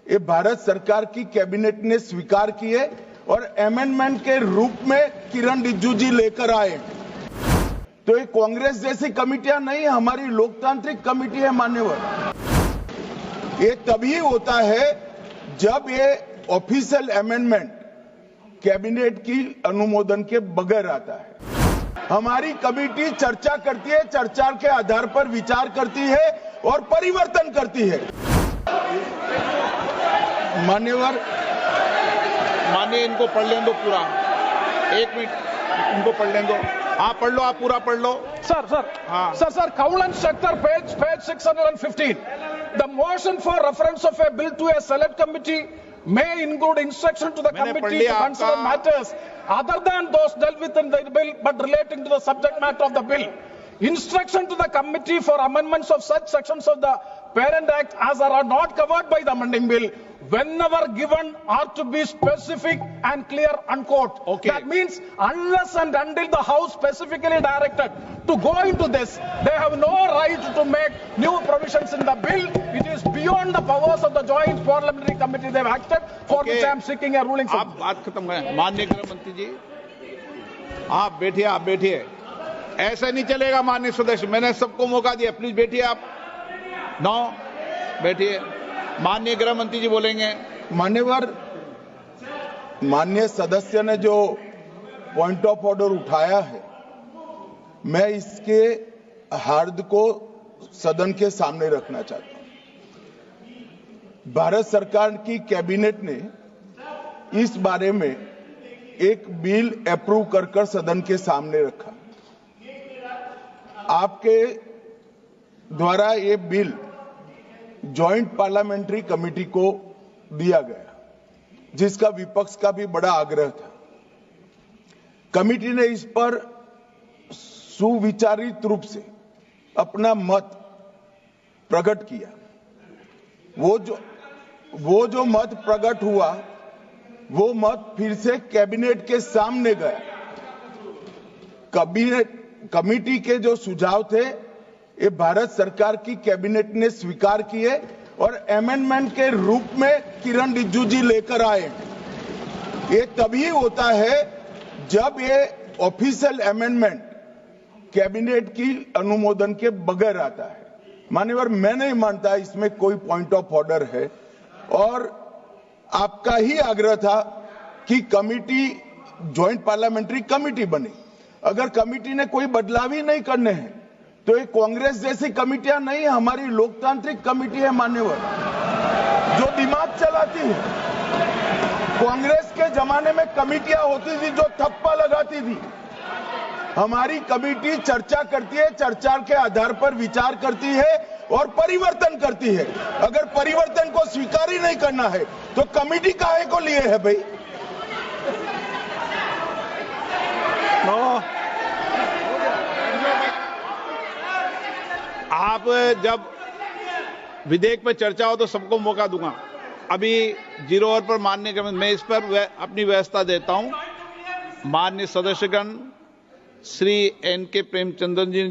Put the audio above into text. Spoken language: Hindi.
ये भारत सरकार की कैबिनेट ने स्वीकार किए और अमेंडमेंट के रूप में किरण रिजिजू जी लेकर आए। तो ये कांग्रेस जैसी कमिटियां नहीं, हमारी लोकतांत्रिक कमिटी है मान्यवर। ये तभी होता है जब ये ऑफिशियल अमेंडमेंट कैबिनेट की अनुमोदन के बगैर आता है। हमारी कमेटी चर्चा करती है, चर्चा के आधार पर विचार करती है और परिवर्तन करती है। मान्यवर, मानिए इनको पढ़ लें दो पूरा, 1 मिनट इनको पढ़ लें दो। आप पढ़ लो, आप पूरा पढ़ लो। Sir, Kaul and Shakhtar, page 615. The motion for reference of a bill to a select committee may include instruction to the committee to consider matters other than those dealt with in the bill but relating to the subject matter of the bill. Instruction to the committee for amendments of such sections of the Parent Act as are not covered by the amending bill, whenever given, are to be specific and clear, unquote. Okay. That means unless and until the House specifically directed to go into this, they have no right to make new provisions in the bill. It is beyond the powers of the joint parliamentary committee they have acted, for which I am seeking a ruling. आप बात खत्म करें। माननीय गृह मंत्री जी, आप बैठिए। ऐसा नहीं चलेगा माननीय सदस्य, मैंने सबको मौका दिया, प्लीज बैठिए आप। बैठिए। माननीय गृह मंत्री जी बोलेंगे। मान्यवर, माननीय सदस्य ने जो पॉइंट ऑफ ऑर्डर उठाया है, मैं इसके हार्द को सदन के सामने रखना चाहता हूं। भारत सरकार की कैबिनेट ने इस बारे में एक बिल अप्रूव कर सदन के सामने रखा। आपके द्वारा ये बिल जॉइंट पार्लियामेंट्री कमेटी को दिया गया, जिसका विपक्ष का भी बड़ा आग्रह था। कमेटी ने इस पर सुविचारित रूप से अपना मत प्रकट किया। वो जो मत प्रकट हुआ, वो मत फिर से कैबिनेट के सामने गया। कमेटी के जो सुझाव थे, ये भारत सरकार की कैबिनेट ने स्वीकार किए और अमेंडमेंट के रूप में किरण रिजिजू जी लेकर आए। ये तभी होता है जब ये ऑफिशियल अमेंडमेंट कैबिनेट की अनुमोदन के बगैर आता है। मान्यवर, मैं नहीं मानता इसमें कोई पॉइंट ऑफ ऑर्डर है और आपका ही आग्रह था कि कमेटी ज्वाइंट पार्लियामेंट्री कमेटी बने। अगर कमेटी ने कोई बदलाव ही नहीं करने हैं तो ये कांग्रेस जैसी कमेटियां नहीं, हमारी लोकतांत्रिक कमेटी है मान्यवर, जो दिमाग चलाती है। कांग्रेस के जमाने में कमेटियां होती थी जो थप्पा लगाती थी। हमारी कमेटी चर्चा करती है, चर्चा के आधार पर विचार करती है और परिवर्तन करती है। अगर परिवर्तन को स्वीकार ही नहीं करना है तो कमेटी काहे को लिए है भाई? आप जब विधेयक पर चर्चा हो तो सबको मौका दूंगा। अभी 0 ओवर पर माननीय मैं इस पर अपनी व्यवस्था देता हूं। माननीय सदस्यगण श्री N.K. प्रेमचंद्रन जी